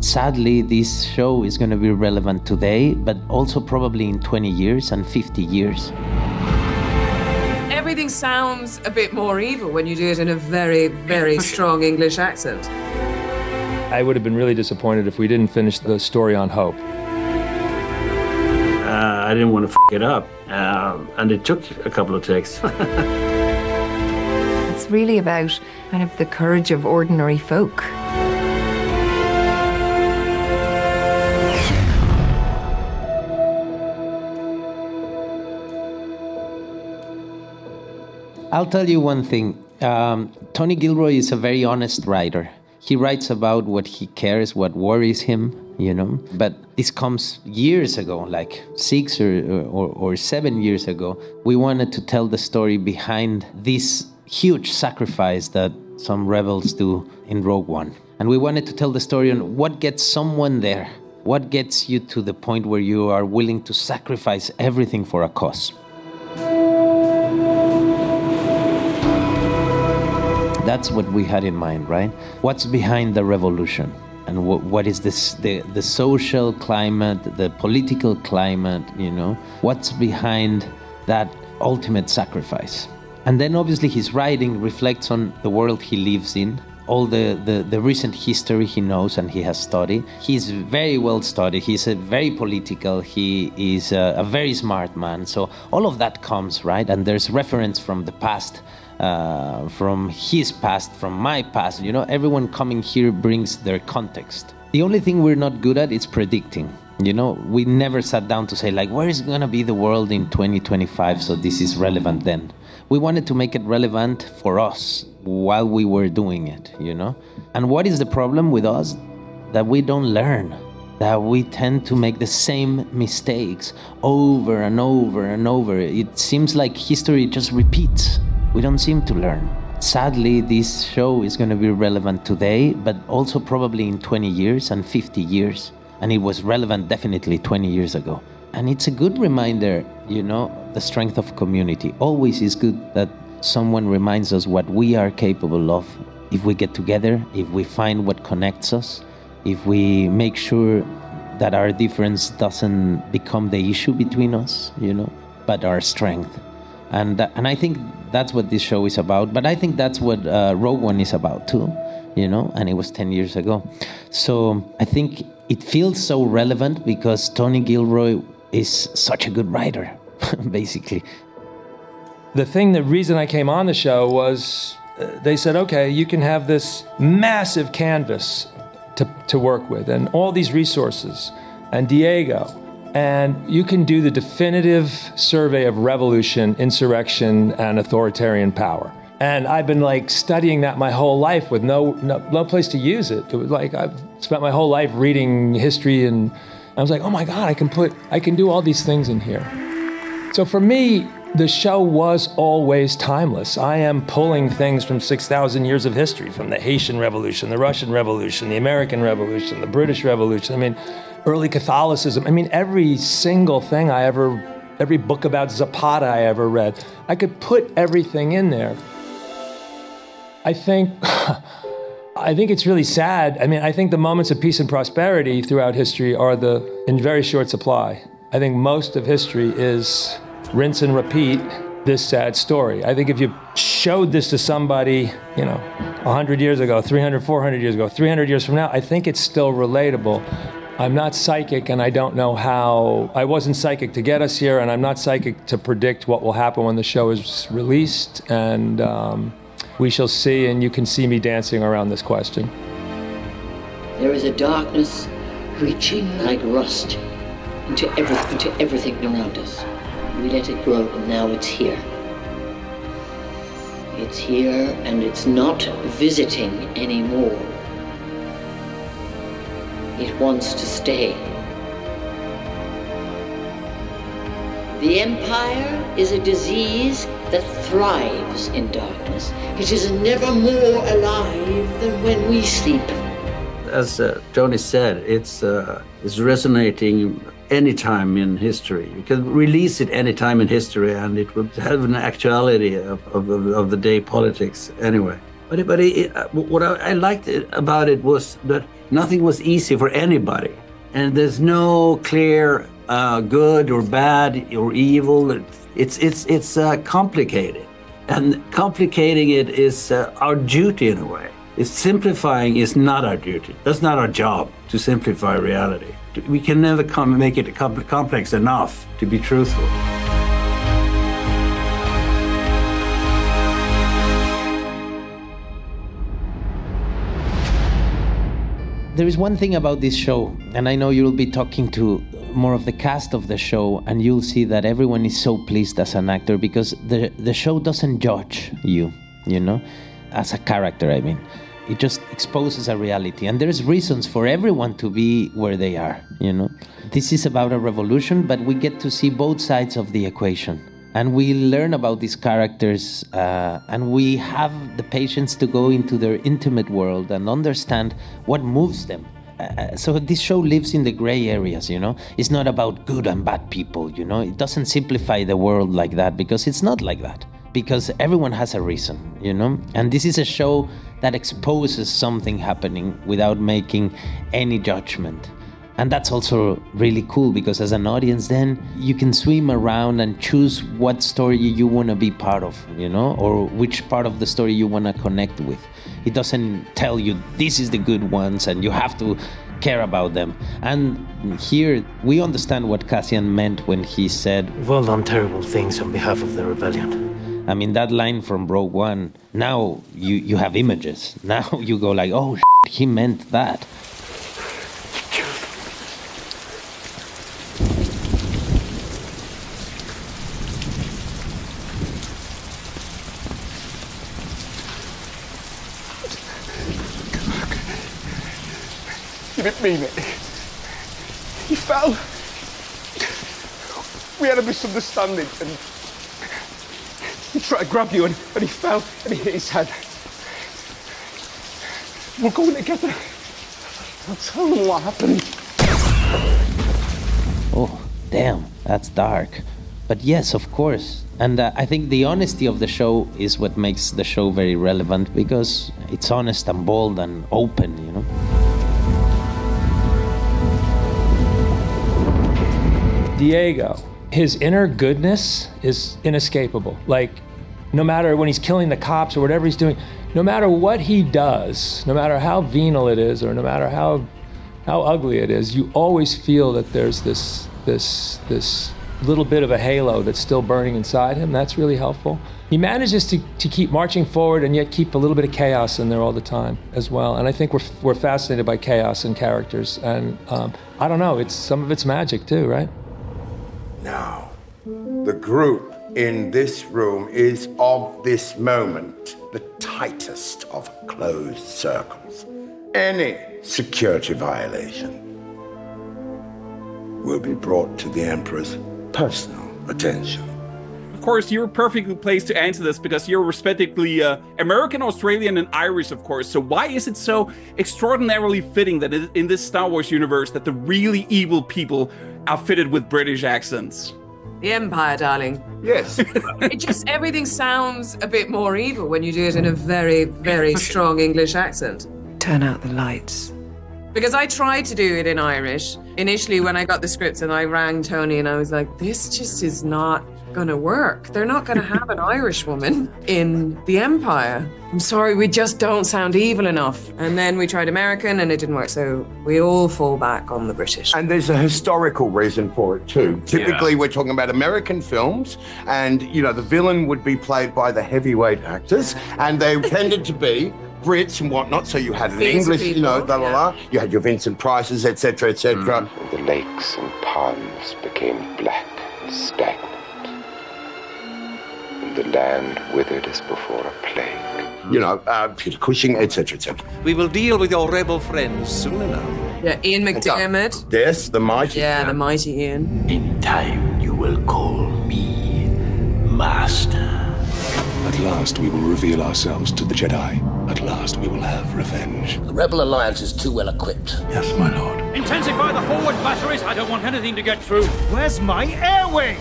Sadly, this show is going to be relevant today, but also probably in 20 years and 50 years. Everything sounds a bit more evil when you do it in a very, very strong English accent. I would have been really disappointed if we didn't finish the story on hope. I didn't want to f it up, and it took a couple of takes. It's really about kind of the courage of ordinary folk. I'll tell you one thing. Tony Gilroy is a very honest writer. He writes about what he cares, what worries him, you know. But this comes years ago, like 6 or 7 years ago. We wanted to tell the story behind this huge sacrifice that some rebels do in Rogue One. And we wanted to tell the story on what gets someone there. What gets you to the point where you are willing to sacrifice everything for a cause. That's what we had in mind, right? What's behind the revolution? And what is this, the social climate, the political climate, you know? What's behind that ultimate sacrifice? And then obviously his writing reflects on the world he lives in, all the recent history he knows and he has studied. He's very well studied, he's very political, he is a very smart man. So all of that comes, right? And there's reference from the past, from his past, from my past, you know, everyone coming here brings their context. The only thing we're not good at is predicting. You know, we never sat down to say, like, where is going to be the world in 2025, so this is relevant then. We wanted to make it relevant for us while we were doing it, you know. And what is the problem with us? That we don't learn, that we tend to make the same mistakes over and over and over. It seems like history just repeats. We don't seem to learn. Sadly, this show is going to be relevant today, but also probably in 20 years and 50 years. And it was relevant definitely 20 years ago. And it's a good reminder, you know, the strength of community. Always is good that someone reminds us what we are capable of if we get together, if we find what connects us, if we make sure that our difference doesn't become the issue between us, you know, but our strength. And I think that's what this show is about. But I think that's what Rogue One is about too, you know, and it was 10 years ago. So I think it feels so relevant because Tony Gilroy is such a good writer, basically. The reason I came on the show was they said, okay, you can have this massive canvas to work with and all these resources and Diego. And you can do the definitive survey of revolution, insurrection, and authoritarian power. And I've been like studying that my whole life with no place to use it. It was like I've spent my whole life reading history, and I was like, oh my God, I can do all these things in here. So for me, the show was always timeless. I am pulling things from 6,000 years of history, from the Haitian Revolution, the Russian Revolution, the American Revolution, the British Revolution. I mean, early Catholicism. I mean, every single thing every book about Zapata I ever read, I could put everything in there. I think it's really sad. I mean, I think the moments of peace and prosperity throughout history are in very short supply. I think most of history is rinse and repeat this sad story. I think if you showed this to somebody, you know, 100 years ago, 300, 400 years ago, 300 years from now, I think it's still relatable. I'm not psychic, and I don't know how. I wasn't psychic to get us here, and I'm not psychic to predict what will happen when the show is released, and we shall see, and you can see me dancing around this question. There is a darkness reaching like rust into everything around us. We let it grow, and now it's here. It's here, and it's not visiting anymore. It wants to stay. The Empire is a disease that thrives in darkness. It is never more alive than when we sleep. As Tony said, it's resonating any time in history. You can release it any time in history, and it would have an actuality of the day politics anyway. But what I liked about it was that Nothing was easy for anybody. And there's no clear good or bad or evil. It's complicated. And complicating it is our duty in a way. Simplifying is not our duty. That's not our job, to simplify reality. We can never make it complex enough to be truthful. There is one thing about this show, and I know you'll be talking to more of the cast of the show, and you'll see that everyone is so pleased as an actor because the show doesn't judge you, you know, as a character, I mean. It just exposes a reality, and there's reasons for everyone to be where they are, you know. This is about a revolution, but we get to see both sides of the equation. And we learn about these characters, and we have the patience to go into their intimate world and understand what moves them. So this show lives in the gray areas, you know. It's not about good and bad people, you know. It doesn't simplify the world like that, because it's not like that. Because everyone has a reason, you know. And this is a show that exposes something happening without making any judgment. And that's also really cool, because as an audience then you can swim around and choose what story you want to be part of, you know, or which part of the story you want to connect with. It doesn't tell you this is the good ones and you have to care about them. And here we understand what Cassian meant when he said, "We've all done terrible things on behalf of the rebellion." I mean, that line from Rogue One, now you have images. Now you go like, oh, he meant that. You didn't mean it. He fell. We had a misunderstanding and he tried to grab you and he fell and he hit his head. We're going together. I'll tell them what happened. Oh, damn, that's dark. But yes, of course. And I think the honesty of the show is what makes the show very relevant, because it's honest and bold and open, you know? Diego, his inner goodness is inescapable. Like, no matter when he's killing the cops or whatever he's doing, no matter what he does, no matter how venal it is, or no matter how ugly it is, you always feel that there's this little bit of a halo that's still burning inside him. That's really helpful. He manages to keep marching forward and yet keep a little bit of chaos in there all the time as well. And I think we're fascinated by chaos and characters. And I don't know, some of it's magic too, right? Now, the group in this room is of this moment the tightest of closed circles. Any security violation will be brought to the Emperor's personal attention. Of course, you're perfectly placed to answer this because you're respectively American, Australian, and Irish, of course. So why is it so extraordinarily fitting that in this Star Wars universe that the really evil people are fitted with British accents? The Empire, darling. Yes. Everything sounds a bit more evil when you do it in a very, very strong English accent. Turn out the lights. Because I tried to do it in Irish initially when I got the scripts, and I rang Tony and I was like, this just is not going to work. They're not going to have an Irish woman in the Empire. I'm sorry, we just don't sound evil enough. And then we tried American and it didn't work, so we all fall back on the British. And there's a historical reason for it too. Typically, we're talking about American films, and you know, the villain would be played by the heavyweight actors, and they tended to be Brits and whatnot, so you had an English, people, you know, you had your Vincent Prices, etc., etc. The lakes and ponds became black and stagnant, and the land withered as before a plague. You know, Peter Cushing, etc., etc. We will deal with your rebel friends soon enough. Yeah, Ian McDiarmid. Yes, the mighty. Yeah, the mighty Ian. In time, you will call me Master. At last, we will reveal ourselves to the Jedi. At last, we will have revenge. The Rebel Alliance is too well equipped. Yes, my lord. Intensify the forward batteries. I don't want anything to get through. Where's my air wing?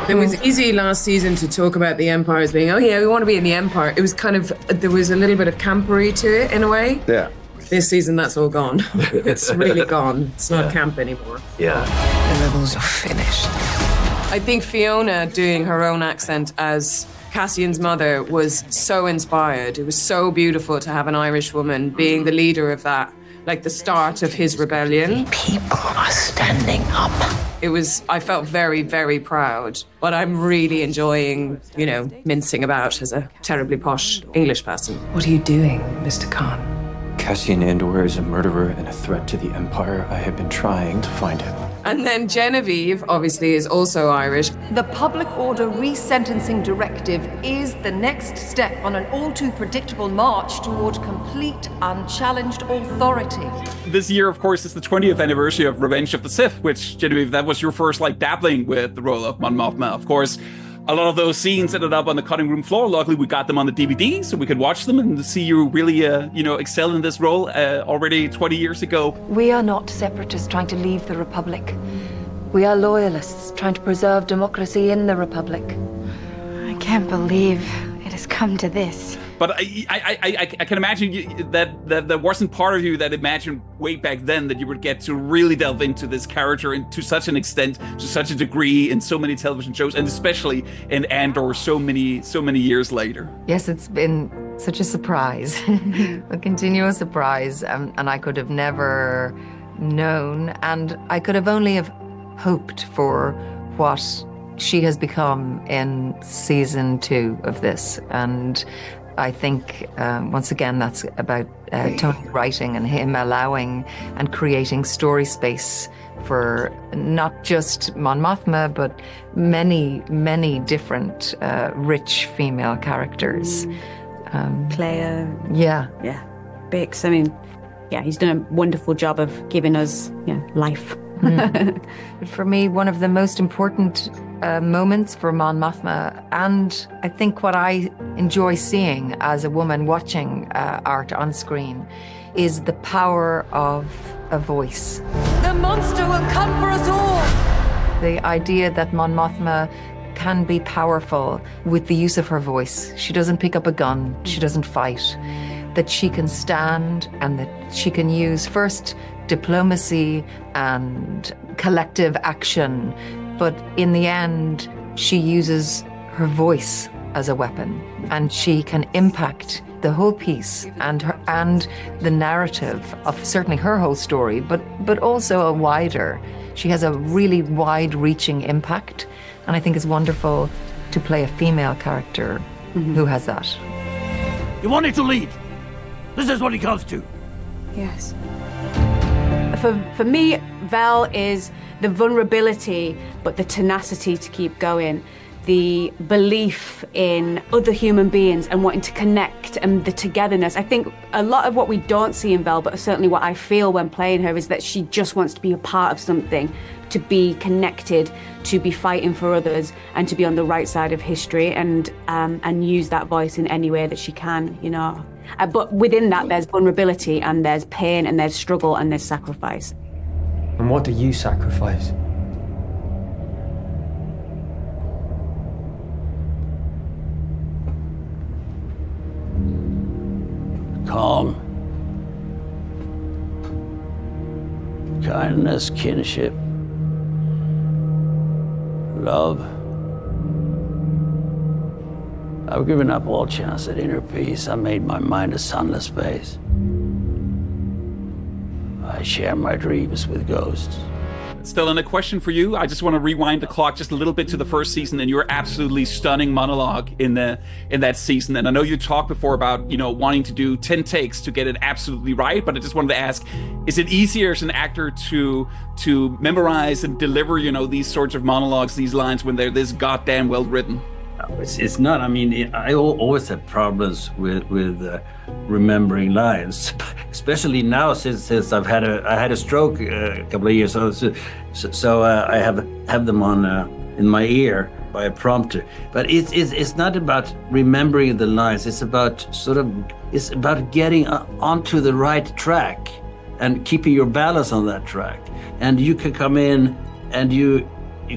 It was easy last season to talk about the Empire as being, oh yeah, we want to be in the Empire. It was kind of, there was a little bit of campery to it in a way. Yeah. This season, that's all gone. It's really gone. It's not camp anymore. Yeah. The rebels are finished. I think Fiona doing her own accent as Cassian's mother was so inspired. It was so beautiful to have an Irish woman being the leader of that, like the start of his rebellion. People are standing up. I felt very, very proud, but I'm really enjoying, mincing about as a terribly posh English person. What are you doing, Mr. Karn? Cassian Andor is a murderer and a threat to the Empire. I have been trying to find him. And then Genevieve, obviously, is also Irish. The Public Order Resentencing Directive is the next step on an all-too-predictable march toward complete, unchallenged authority. This year, of course, is the 20th anniversary of Revenge of the Sith, which, Genevieve, that was your first, dabbling with the role of Mon Mothma. Of course, a lot of those scenes ended up on the cutting room floor. Luckily, we got them on the DVD, so we could watch them and see you really, excel in this role already 20 years ago. We are not separatists trying to leave the Republic. We are loyalists trying to preserve democracy in the Republic. I can't believe it has come to this. But I can imagine that there wasn't part of you that imagined way back then that you would get to really delve into this character and to such an extent, to such a degree in so many television shows, and especially in Andor so many years later. Yes, it's been such a surprise, a continuous surprise, and I could have never known, and I could have only have hoped for what she has become in season 2 of this. And I think, once again, that's about Tony writing and him allowing and creating story space for not just Mon Mothma, but many, many different rich female characters. Clea. Yeah. Yeah. Bix. I mean, yeah, he's done a wonderful job of giving us, life. For me, one of the most important moments for Mon Mothma, and I think what I enjoy seeing as a woman watching art on screen, is the power of a voice. The monster will come for us all! The idea that Mon Mothma can be powerful with the use of her voice. She doesn't pick up a gun, she doesn't fight. That she can stand and that she can use first diplomacy and collective action, but in the end, she uses her voice as a weapon, and she can impact the whole piece and the narrative of certainly her whole story, but also a wider. She has a really wide-reaching impact, and I think it's wonderful to play a female character who has that. You wanted to lead. This is what it comes to. Yes. For me, Vel is the vulnerability, but the tenacity to keep going. The belief in other human beings and wanting to connect and the togetherness. I think a lot of what we don't see in Vel, but certainly what I feel when playing her, is that she just wants to be a part of something, to be connected, to be fighting for others, and to be on the right side of history, and use that voice in any way that she can, But within that, there's vulnerability, and there's pain, and there's struggle, and there's sacrifice. And what do you sacrifice? Calm. Kindness, kinship. Love. I've given up all chance at inner peace. I made my mind a sunless space. I share my dreams with ghosts. Stellan, a question for you. I just want to rewind the clock just a little bit to the first season, and your absolutely stunning monologue in that season. And I know you talked before about, wanting to do 10 takes to get it absolutely right, but I just wanted to ask, is it easier as an actor to memorize and deliver, these sorts of monologues, these lines, when they're this goddamn well written? It's not. I mean, I always have problems with remembering lines, especially now since I had a stroke a couple of years ago. So I have them on in my ear by a prompter. But it's not about remembering the lines. It's about getting onto the right track and keeping your balance on that track. And you can come in and you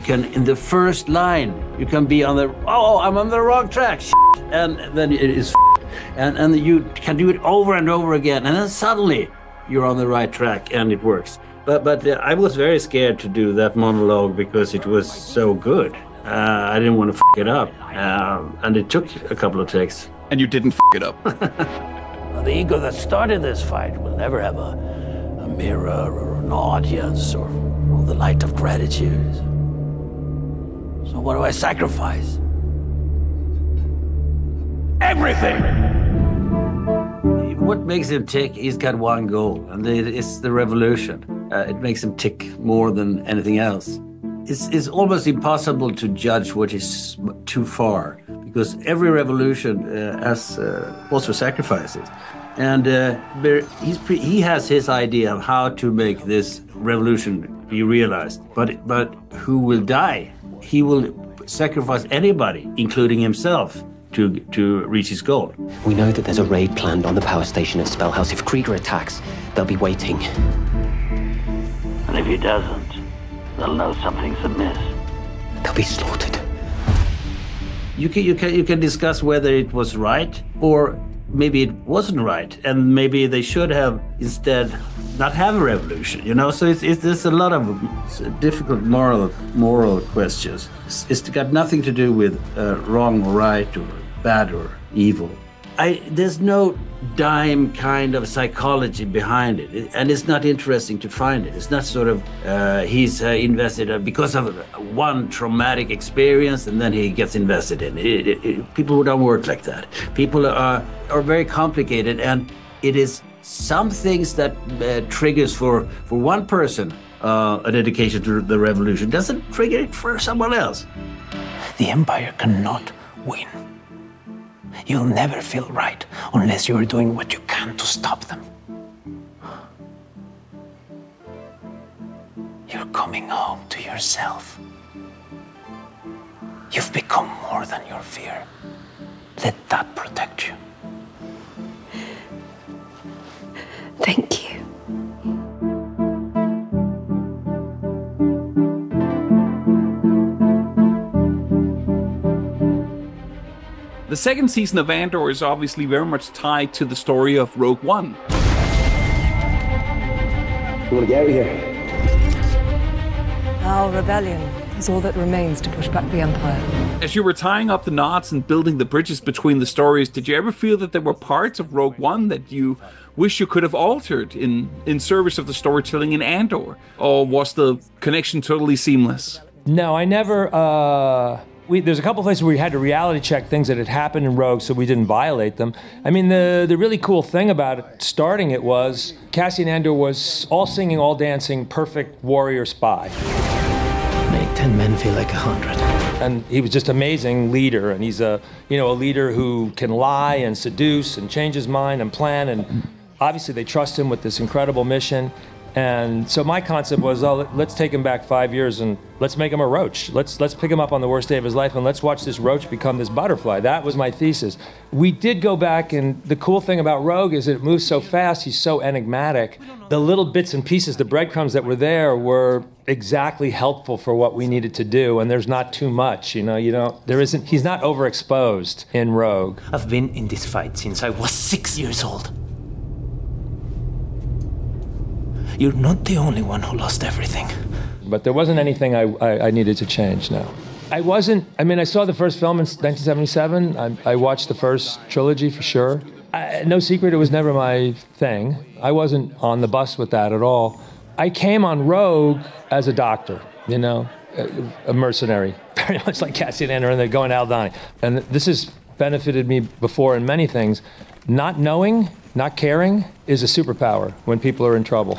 can, in the first line, you can be on I'm on the wrong track, and then it is, and you can do it over and over again, and then suddenly you're on the right track and it works. But I was very scared to do that monologue because it was so good. I didn't want to f it up, and it took a couple of takes. And you didn't f it up. The ego that started this fight will never have a mirror or an audience or the light of gratitude. So what do I sacrifice? Everything! What makes him tick, he's got one goal, and it's the revolution. It makes him tick more than anything else. It's almost impossible to judge what is too far, because every revolution has also sacrifices. And he has his idea of how to make this revolution be realized. But who will die? He will sacrifice anybody, including himself, to reach his goal. We know that there's a raid planned on the power station at Spellhouse. If Krieger attacks, they'll be waiting. And if he doesn't, they'll know something's amiss. They'll be slaughtered. You can discuss whether it was right or maybe it wasn't right, and maybe they should have instead not have a revolution. You know, so there's a lot of difficult moral questions. It's got nothing to do with wrong or right or bad or evil. There's no dime kind of psychology behind it, and it's not interesting to find it. It's not sort of he's invested because of one traumatic experience and then he gets invested in it. People don't work like that. People are very complicated, and it is some things that triggers for one person a dedication to the revolution doesn't trigger it for someone else. The Empire cannot win. You'll never feel right unless you're doing what you can to stop them. You're coming home to yourself. You've become more than your fear. Let that protect you. Thank you. The second season of Andor is obviously very much tied to the story of Rogue One. You want to get out of here? Our rebellion is all that remains to push back the Empire. As you were tying up the knots and building the bridges between the stories, did you ever feel that there were parts of Rogue One that you wish you could have altered in service of the storytelling in Andor? Or was the connection totally seamless? No, I never... There's a couple places where we had to reality check things that had happened in Rogue so we didn't violate them. I mean, the really cool thing about it, starting it was Cassian Andor was all singing, all dancing, perfect warrior spy. Make 10 men feel like 100. And he was just amazing leader, and he's a leader who can lie and seduce and change his mind and plan, and obviously they trust him with this incredible mission. And so my concept was, let's take him back 5 years and let's make him a roach. Let's pick him up on the worst day of his life and let's watch this roach become this butterfly. That was my thesis. We did go back, and the cool thing about Rogue is it moves so fast, he's so enigmatic. The little bits and pieces, the breadcrumbs that were there were exactly helpful for what we needed to do, and there's not too much, he's not overexposed in Rogue. I've been in this fight since I was 6 years old. You're not the only one who lost everything. But there wasn't anything I needed to change, no. I saw the first film in 1977. I watched the first trilogy for sure. No secret, it was never my thing. I wasn't on the bus with that at all. I came on Rogue as a doctor, a mercenary, very much like Cassian Andor, and they're going to Aldhani. And this has benefited me before in many things. Not knowing, not caring is a superpower when people are in trouble.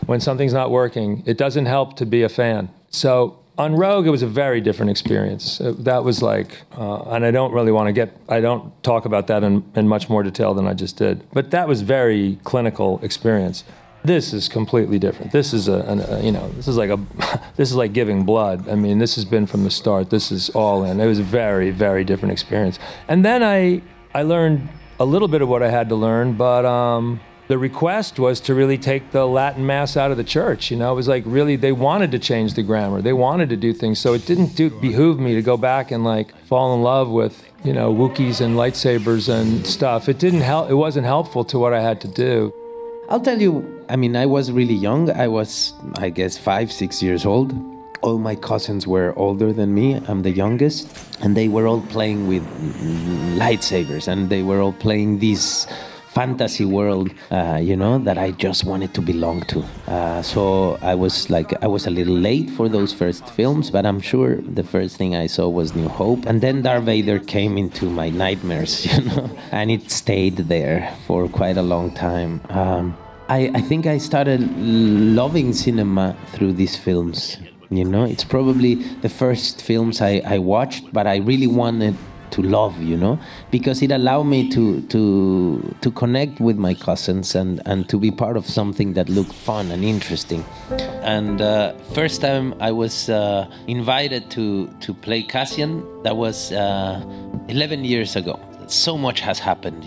When something's not working, it doesn't help to be a fan. So on Rogue, it was a very different experience. That was like, and I don't talk about that in much more detail than I just did. But that was very clinical experience. This is completely different. This is this is like giving blood. I mean, this has been from the start. This is all in. It was a very, very different experience. And then I learned a little bit of what I had to learn, but the request was to really take the Latin Mass out of the church. It was like really they wanted to change the grammar. They wanted to do things. So it didn't behoove me to go back and fall in love with, Wookiees and lightsabers and stuff. It didn't help. It wasn't helpful to what I had to do. I'll tell you, I mean, I was really young. I was, I guess, 5, 6 years old. All my cousins were older than me. I'm the youngest. And they were all playing with lightsabers. And they were all playing this fantasy world, that I just wanted to belong to. So I was a little late for those first films, but I'm sure the first thing I saw was New Hope. And then Darth Vader came into my nightmares, and it stayed there for quite a long time. I think I started loving cinema through these films. It's probably the first films I watched, but I really wanted to love, because it allowed me to connect with my cousins and to be part of something that looked fun and interesting. And first time I was invited to play Cassian, that was 11 years ago. So much has happened,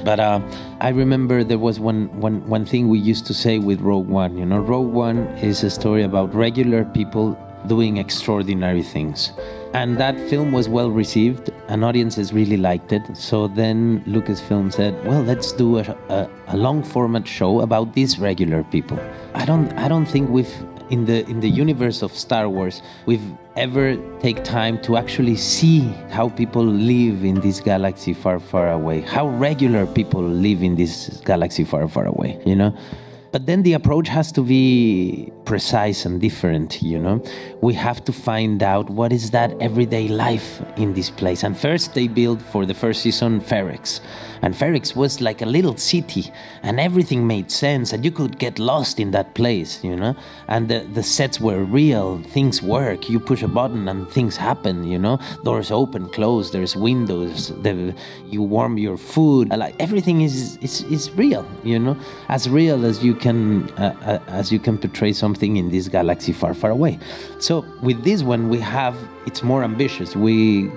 But I remember there was one thing we used to say with Rogue One. Rogue One is a story about regular people doing extraordinary things. And that film was well received, and audiences really liked it. So then Lucasfilm said, well, let's do a long format show about these regular people. I don't think in the universe of Star Wars, we've ever take time to actually see how people live in this galaxy far, far away, how regular people live in this galaxy far, far away, But then the approach has to be precise and different, We have to find out what is that everyday life in this place. And first they built, for the first season, Ferrex. And Ferrex was like a little city, and everything made sense, and you could get lost in that place, And the sets were real, things work, you push a button and things happen, Doors open, close, there's windows, you warm your food, like everything is real, As real as you can portray something in this galaxy far, far away. So with this one, it's more ambitious. We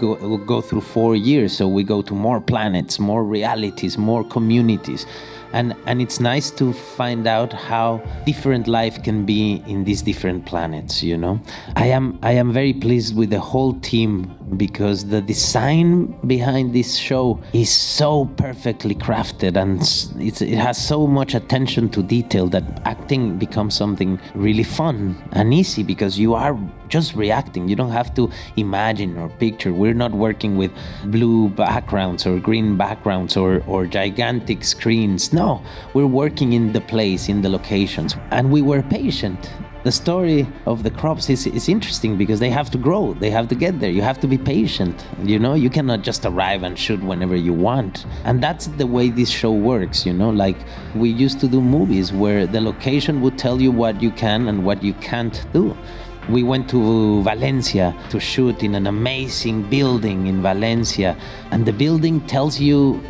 go through 4 years, so we go to more planets, more realities, more communities. And it's nice to find out how different life can be in these different planets, I am very pleased with the whole team, because the design behind this show is so perfectly crafted, and it has so much attention to detail that acting becomes something really fun and easy, because you are just reacting. You don't have to imagine or picture. We're not working with blue backgrounds or green backgrounds or gigantic screens. No, we're working in the place, in the locations. And we were patient. The story of the crops is interesting because they have to grow. They have to get there. You have to be patient. You cannot just arrive and shoot whenever you want. And that's the way this show works, Like we used to do movies where the location would tell you what you can and what you can't do. We went to Valencia to shoot in an amazing building in Valencia, and the building tells you,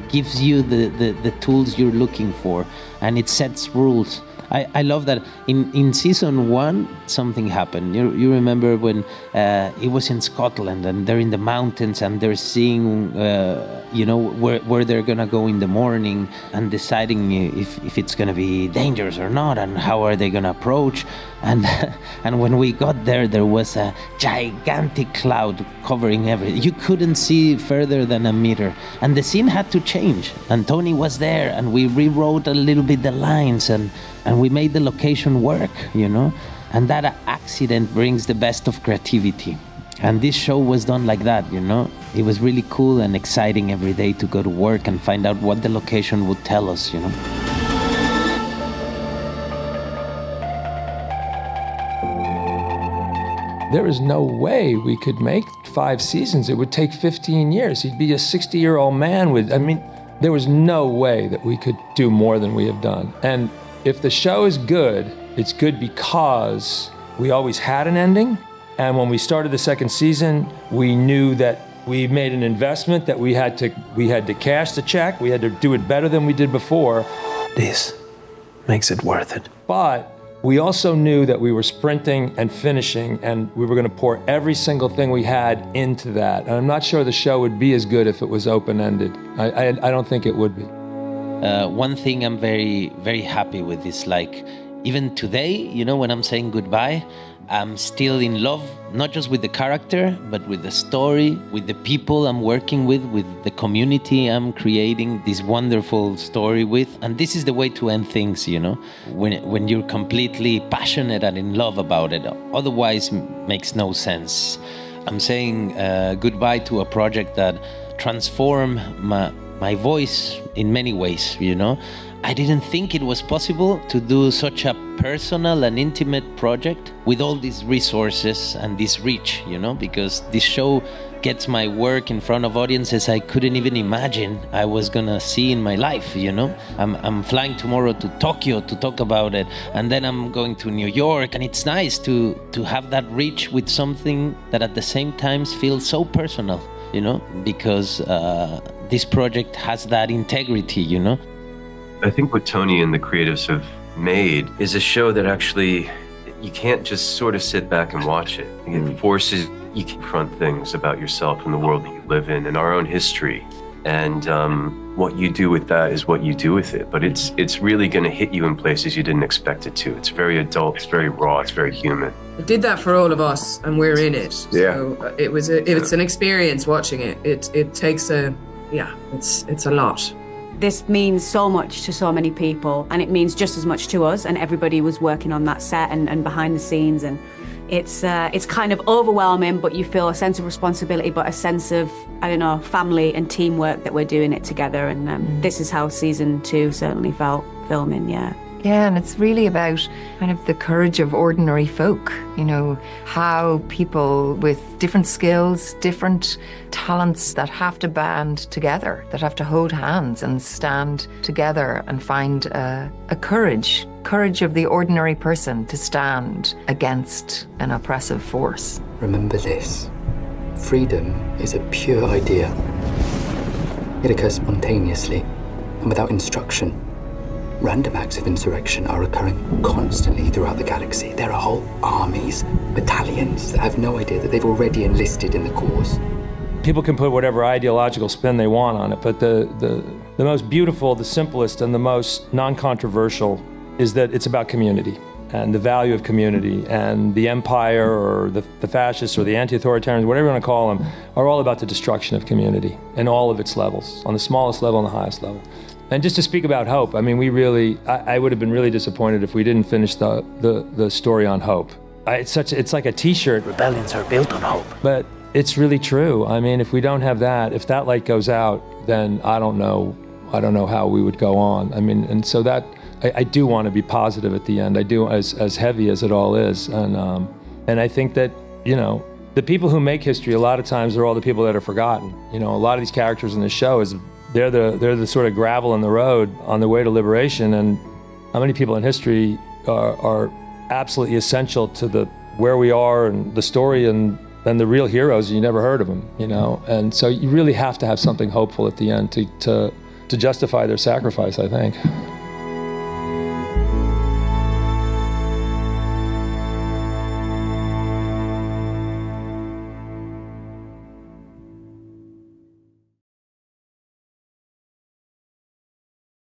gives you the tools you're looking for, and it sets rules. I love that. In season 1, something happened. You remember when it was in Scotland, and they're in the mountains, and they're seeing, where they're gonna go in the morning, and deciding if it's gonna be dangerous or not, and how are they gonna approach. And when we got there, there was a gigantic cloud covering everything. You couldn't see further than a meter, and the scene had to change. And Tony was there, and we rewrote a little bit the lines, and we made the location work, And that accident brings the best of creativity. And this show was done like that, It was really cool and exciting every day to go to work and find out what the location would tell us, There is no way we could make 5 seasons. It would take 15 years. He'd be a 60-year-old man there was no way that we could do more than we have done. And if the show is good, it's good because we always had an ending. And when we started the second season, we knew that we made an investment, that we had to cash the check. We had to do it better than we did before. This makes it worth it. But we also knew that we were sprinting and finishing, and we were going to pour every single thing we had into that. And I'm not sure the show would be as good if it was open-ended. I don't think it would be. One thing I'm very, very happy with is, even today, you know, when I'm saying goodbye, I'm still in love, not just with the character, but with the story, with the people I'm working with the community I'm creating this wonderful story with. And this is the way to end things, you know, when you're completely passionate and in love about it. Otherwise, makes no sense. I'm saying goodbye to a project that transformed my voice in many ways, you know. I didn't think it was possible to do such a personal and intimate project with all these resources and this reach, you know, because this show gets my work in front of audiences I couldn't even imagine I was gonna see in my life, you know. I'm flying tomorrow to Tokyo to talk about it, and then I'm going to New York, and it's nice to have that reach with something that at the same time feels so personal, you know, because this project has that integrity, you know. I think what Tony and the creatives have made is a show that actually, you can't just sort of sit back and watch it. It forces you to confront things about yourself and the world that you live in and our own history. And what you do with that is what you do with it. But it's really going to hit you in places you didn't expect it to. It's very adult, it's very raw, it's very human. It did that for all of us, and we're in it. Yeah. So it's an experience watching it. It takes it's a lot. This means so much to so many people, and it means just as much to us, and everybody was working on that set and behind the scenes, and it's kind of overwhelming, but you feel a sense of responsibility, but a sense of, I don't know, family and teamwork that we're doing it together, and this is how season 2 certainly felt filming, yeah. Yeah, and it's really about kind of the courage of ordinary folk, you know, how people with different skills, different talents that have to band together, that have to hold hands and stand together and find a courage of the ordinary person to stand against an oppressive force. Remember this, freedom is a pure idea. It occurs spontaneously and without instruction. Random acts of insurrection are occurring constantly throughout the galaxy. There are whole armies, battalions that have no idea that they've already enlisted in the cause. People can put whatever ideological spin they want on it, but the most beautiful, the simplest, and the most non-controversial is that it's about community and the value of community. And the Empire or the fascists or the anti-authoritarians, whatever you want to call them, are all about the destruction of community in all of its levels, on the smallest level and the highest level. And just to speak about hope, I mean, I would have been really disappointed if we didn't finish the story on hope. It's like a t-shirt. Rebellions are built on hope. But it's really true. I mean, if we don't have that, if that light goes out, then I don't know how we would go on. I mean, and so that, I do want to be positive at the end. I do, as heavy as it all is. And I think that, you know, the people who make history, a lot of times, are all the people that are forgotten. You know, a lot of these characters in the show they're the sort of gravel in the road on the way to liberation, and how many people in history are absolutely essential to where we are and the story and the real heroes. You never heard of them, you know, and so you really have to have something hopeful at the end to justify their sacrifice, I think.